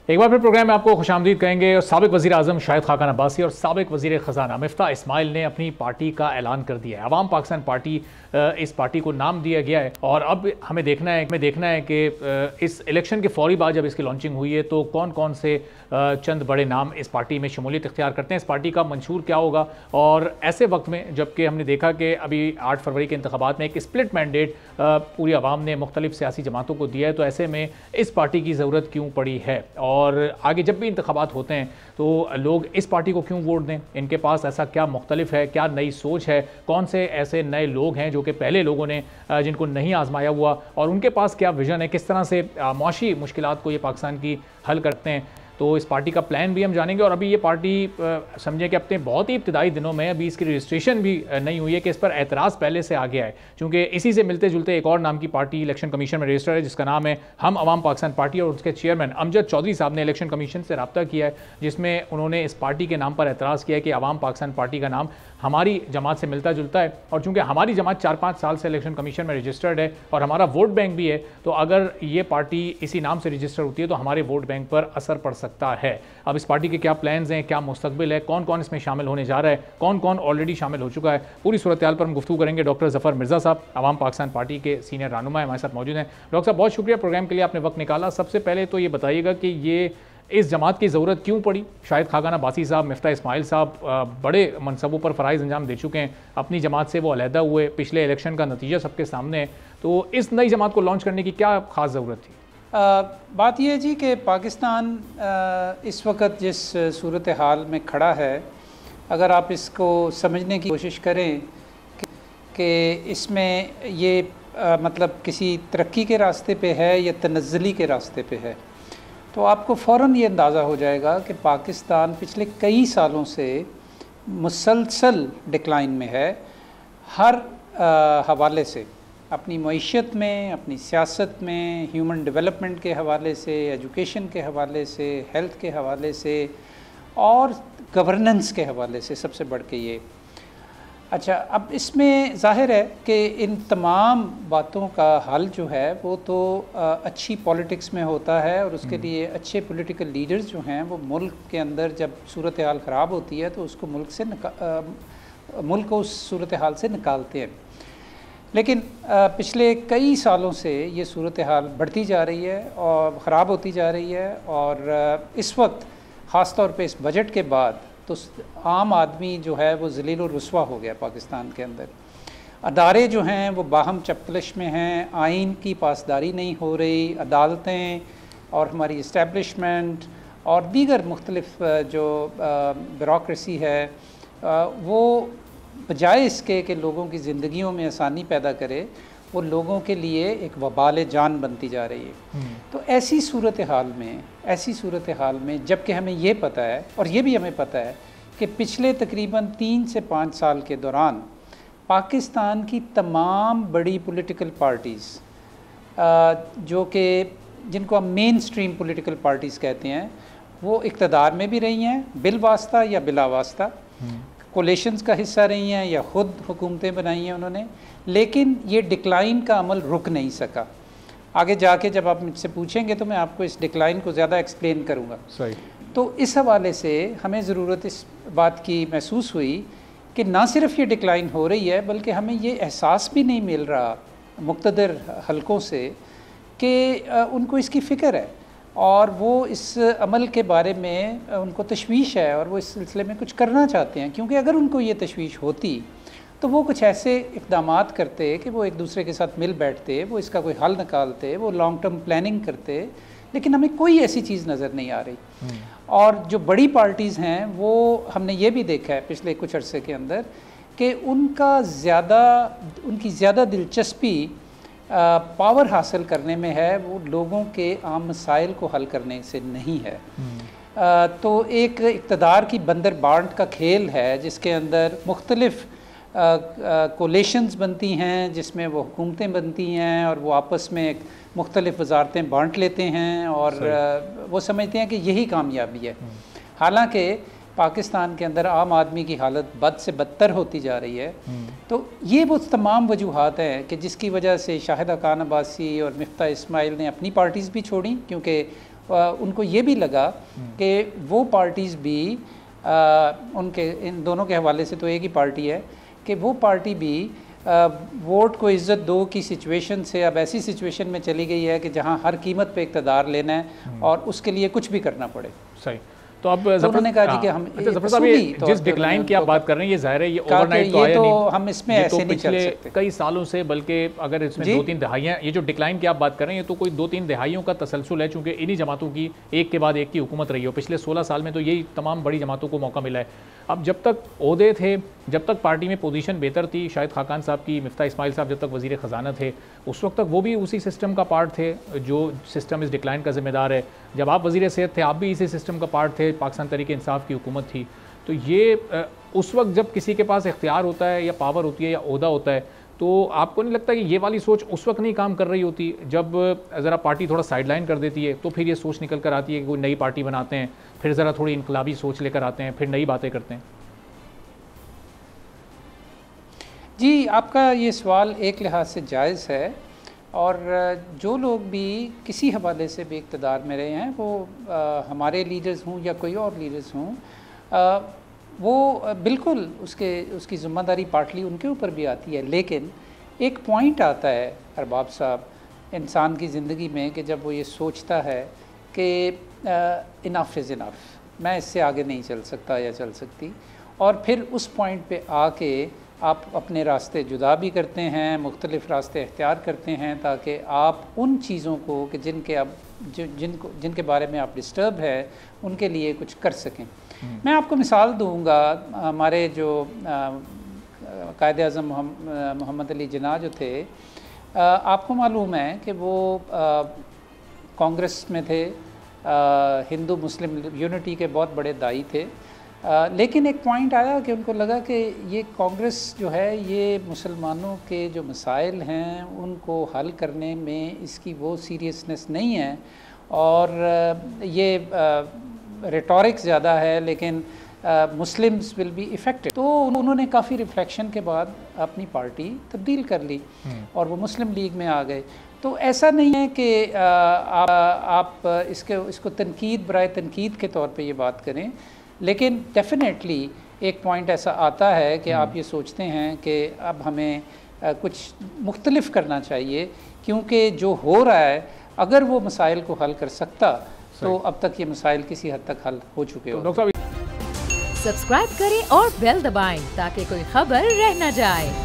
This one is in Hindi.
एक बार फिर प्रोग्राम में आपको खुशामदीद कहेंगे। और साबिक वज़ीर आज़म शाहिद खाकान अब्बासी और साबिक वज़ीर ख़जाना मिफ्ता इस्माइल ने अपनी पार्टी का ऐलान कर दिया है। अवाम पाकिस्तान पार्टी, इस पार्टी को नाम दिया गया है और अब हमें देखना है कि इस इलेक्शन के फौरी बाद जब इसकी लॉन्चिंग हुई है तो कौन कौन से चंद बड़े नाम इस पार्टी में शमूलियत इख्तियार करते हैं, इस पार्टी का मंशूर क्या होगा। और ऐसे वक्त में जबकि हमने देखा कि अभी 8 फरवरी के इंतखाबात में एक स्प्लिट मैंडेट पूरी आवाम ने मुख्तलिफ सियासी जमातों को दिया है, तो ऐसे में इस पार्टी की ज़रूरत क्यों पड़ी है और आगे जब भी इंतखाबात होते हैं तो लोग इस पार्टी को क्यों वोट दें। इनके पास ऐसा क्या मुख्तलिफ है, क्या नई सोच है, कौन से ऐसे नए लोग हैं जो कि पहले लोगों ने जिनको नहीं आजमाया हुआ, और उनके पास क्या विजन है, किस तरह से मुआशी मुश्किलात को ये पाकिस्तान की हल करते हैं। तो इस पार्टी का प्लान भी हम जानेंगे। और अभी ये पार्टी समझें कि अपने बहुत ही इब्तदाई दिनों में अभी इसकी रजिस्ट्रेशन भी नहीं हुई है कि इस पर एतराज़ पहले से आ गया है, क्योंकि इसी से मिलते जुलते एक और नाम की पार्टी इलेक्शन कमीशन में रजिस्टर्ड है जिसका नाम है हम अवाम पाकिस्तान पार्टी, और उसके चेयरमैन अमजद चौधरी साहब ने इलेक्शन कमीशन से रब्ता किया है जिसमें उन्होंने इस पार्टी के नाम पर एतराज़ किया है कि अवाम पाकिस्तान पार्टी का नाम हमारी जमात से मिलता जुलता है, और चूँकि हमारी जमात 4-5 साल से इलेक्शन कमीशन में रजिस्टर्ड है और हमारा वोट बैंक भी है, तो अगर ये पार्टी इसी नाम से रजिस्टर होती है तो हमारे वोट बैंक पर असर पड़ सकता है। अब इस पार्टी के क्या प्लान्स हैं, क्या मुस्तकबिल है, कौन कौन इसमें शामिल होने जा रहा है, कौन कौन ऑलरेडी शामिल हो चुका है, पूरी सूरत हाल पर हम गुफ्तगू करेंगे। डॉक्टर ज़फ़र मिर्ज़ा साहब अवाम पाकिस्तान पार्टी के सीनियर रहनुमा हमारे साथ मौजूद हैं। डॉक्टर साहब, बहुत शुक्रिया प्रोग्राम के लिए, आपने वक्त निकाला। सबसे पहले तो ये बताइएगा कि ये इस जमात की ज़रूरत क्यों पड़ी। शाहिद खाकान अब्बासी साहब, मिफ्ता इस्माइल साहब बड़े मनसबों पर फ़राइज़ अंजाम दे चुके हैं, अपनी जमात से वो अलहदा हुए, पिछले इलेक्शन का नतीजा सबके सामने है, तो इस नई जमात को लॉन्च करने की क्या ख़ास ज़रूरत थी? बात यह है जी कि पाकिस्तान इस वक्त जिस सूरत हाल में खड़ा है, अगर आप इसको समझने की कोशिश करें कि इसमें ये मतलब किसी तरक्की के रास्ते पे है या तनज़्ज़ुली के रास्ते पे है, तो आपको फ़ौरन ये अंदाज़ा हो जाएगा कि पाकिस्तान पिछले कई सालों से मुसलसल डिक्लाइन में है, हर हवाले से, अपनी मईशत में, अपनी सियासत में, ह्यूमन डेवलपमेंट के हवाले से, एजुकेशन के हवाले से, हेल्थ के हवाले से और गवर्नेंस के हवाले से, सबसे बढ़ के ये। अच्छा, अब इसमें ज़ाहिर है कि इन तमाम बातों का हल जो है वो तो अच्छी पॉलिटिक्स में होता है, और उसके लिए अच्छे पॉलिटिकल लीडर्स जो हैं वो मुल्क के अंदर जब सूरत हाल ख़राब होती है तो उसको मुल्क को उस सूरत हाल से निकालते हैं। लेकिन पिछले कई सालों से ये सूरत हाल बढ़ती जा रही है और ख़राब होती जा रही है, और इस वक्त ख़ास तौर पे इस बजट के बाद तो आम आदमी जो है वो ज़लील और रुस्वा हो गया पाकिस्तान के अंदर। अदारे जो हैं वो बाहम चपकलिश में हैं, आइन की पासदारी नहीं हो रही, अदालतें और हमारी इस्टेब्लिशमेंट और दीगर मुख्तलिफ जो ब्यूरोक्रेसी है वो बजाय इसके कि लोगों की ज़िंदगियों में आसानी पैदा करे, वो लोगों के लिए एक वबाल जान बनती जा रही है। तो ऐसी सूरत हाल में जबकि हमें ये पता है, और ये भी हमें पता है कि पिछले तकरीबन 3 से 5 साल के दौरान पाकिस्तान की तमाम बड़ी पॉलिटिकल पार्टीज़ जो कि जिनको हम मेन स्ट्रीम पॉलिटिकल पार्टीज़ कहते हैं, वो इक़्तिदार में भी रही हैं बिल वास्ता या बिला वास्ता, कोलेशंस का हिस्सा रही हैं या ख़ुद हुकूमतें बनाई हैं उन्होंने, लेकिन ये डिक्लाइन का अमल रुक नहीं सका। आगे जाके जब आप मुझसे पूछेंगे तो मैं आपको इस डिक्लाइन को ज़्यादा एक्सप्लेन करूँगा। सही। तो इस हवाले से हमें ज़रूरत इस बात की महसूस हुई कि ना सिर्फ ये डिक्लाइन हो रही है, बल्कि हमें ये एहसास भी नहीं मिल रहा मुक़्तदर हलकों से कि उनको इसकी फ़िक्र है और वो इस अमल के बारे में उनको तशवीश है और वो इस सिलसिले में कुछ करना चाहते हैं। क्योंकि अगर उनको ये तशवीश होती तो वो कुछ ऐसे इक़दामात करते कि वो एक दूसरे के साथ मिल बैठते, वो इसका कोई हल निकालते, वो लॉन्ग टर्म प्लानिंग करते, लेकिन हमें कोई ऐसी चीज़ नज़र नहीं आ रही। और जो बड़ी पार्टीज़ हैं वो हमने ये भी देखा है पिछले कुछ अरसे के अंदर कि उनकी ज़्यादा दिलचस्पी पावर हासिल करने में है, वो लोगों के आम मसाइल को हल करने से नहीं है। तो एक इक़्तिदार की बंदर बांट का खेल है जिसके अंदर मुख्तलिफ कोलेशंस बनती हैं, जिसमें वो हुकूमतें बनती हैं और वो आपस में मुख्तलिफ वजारतें बांट लेते हैं और वो समझते हैं कि यही कामयाबी है। हालांकि पाकिस्तान के अंदर आम आदमी की हालत बद से बदतर होती जा रही है। तो ये वो तमाम वजूहात हैं कि जिसकी वजह से शाहिद खाकान अब्बासी और मिफ्ता इस्माइल ने अपनी पार्टीज़ भी छोड़ी, क्योंकि उनको ये भी लगा कि वो पार्टीज़ भी उनके इन दोनों के हवाले से तो एक ही पार्टी है कि वो पार्टी भी वोट को इज़्ज़त दो की सिचुएशन से अब ऐसी सिचुएशन में चली गई है कि जहां हर कीमत पे इक़्तिदार लेना है और उसके लिए कुछ भी करना पड़े। सही। तो अब उन्होंने कहा जी कि हम जफर साहब जिस डिक्लाइन की आप बात कर रहे हैं ये जाहिर है ये ओवरनाइट तो आया नहीं, हम इसमें ऐसे नहीं चल सकते। कई सालों से, बल्कि अगर इसमें 2-3 दहाइयाँ, ये जो डिक्लाइन की आप बात कर रहे हैं तो कोई 2-3 दहाइयों का तसलसल है, चूंकि इन्हीं जमातों की एक के बाद एक की हुकूमत रही हो। पिछले 16 साल में तो यही तमाम बड़ी जमातों को मौका मिला है। अब जब तक ओहदे थे, जब तक पार्टी में पोजीशन बेहतर थी, शाहिद खाकान साहब की, मिफ्ता इस्माइल साहब जब तक वज़ीर ख़जाना थे, उस वक्त तक वो भी उसी सिस्टम का पार्ट थे जो सिस्टम इस डिक्लाइन का ज़िम्मेदार है। जब आप वज़ीर सेहत थे, आप भी इसी सिस्टम का पार्ट थे, पाकिस्तान तहरीक इंसाफ की हुकूमत थी। तो ये उस वक्त जब किसी के पास इख्तियार होता है या पावर होती है या ओहदा होता है, तो आपको नहीं लगता कि ये वाली सोच उस वक्त नहीं काम कर रही होती जब ज़रा पार्टी थोड़ा साइडलाइन कर देती है, तो फिर ये सोच निकल कर आती है कि कोई नई पार्टी बनाते हैं, फिर ज़रा थोड़ी इनकलाबी सोच लेकर आते हैं, फिर नई बातें करते हैं? जी, आपका ये सवाल एक लिहाज से जायज़ है, और जो लोग भी किसी हवाले से भी इक़्तिदार में रहे हैं, वो हमारे लीडर्स हों या कोई और लीडर्स हों, वो बिल्कुल उसकी ज़िम्मेदारी पार्टली उनके ऊपर भी आती है। लेकिन एक पॉइंट आता है अरबाब साहब इंसान की ज़िंदगी में कि जब वो ये सोचता है कि इनफ इज़ इनफ, मैं इससे आगे नहीं चल सकता या चल सकती, और फिर उस पॉइंट पे आके आप अपने रास्ते जुदा भी करते हैं, मुख्तलिफ़ रास्ते इख्तियार करते हैं ताकि आप उन चीज़ों को कि जिनके बारे में आप डिस्टर्ब है उनके लिए कुछ कर सकें। मैं आपको मिसाल दूंगा, हमारे जो कायदे आज़म मोहम्मद अली जिन्ना जो थे, आपको मालूम है कि वो कांग्रेस में थे, हिंदू मुस्लिम यूनिटी के बहुत बड़े दाई थे। लेकिन एक पॉइंट आया कि उनको लगा कि ये कांग्रेस जो है ये मुसलमानों के जो मसाइल हैं उनको हल करने में इसकी वो सीरियसनेस नहीं है, और ये रेटोरिक्स ज़्यादा है, लेकिन मुस्लिम्स विल बी इफ़ेक्टेड। तो उन्होंने काफ़ी रिफ्लेक्शन के बाद अपनी पार्टी तब्दील कर ली और वो मुस्लिम लीग में आ गए। तो ऐसा नहीं है कि आप इसको तनकीद बराए तनकीद के तौर पे ये बात करें, लेकिन डेफिनेटली एक पॉइंट ऐसा आता है कि आप ये सोचते हैं कि अब हमें कुछ मुख्तलिफ करना चाहिए, क्योंकि जो हो रहा है अगर वो मसाइल को हल कर सकता तो अब तक ये मसाइल किसी हद तक हल हो चुके हो। सब्सक्राइब करें और बेल दबाएं ताकि कोई खबर रह न जाए।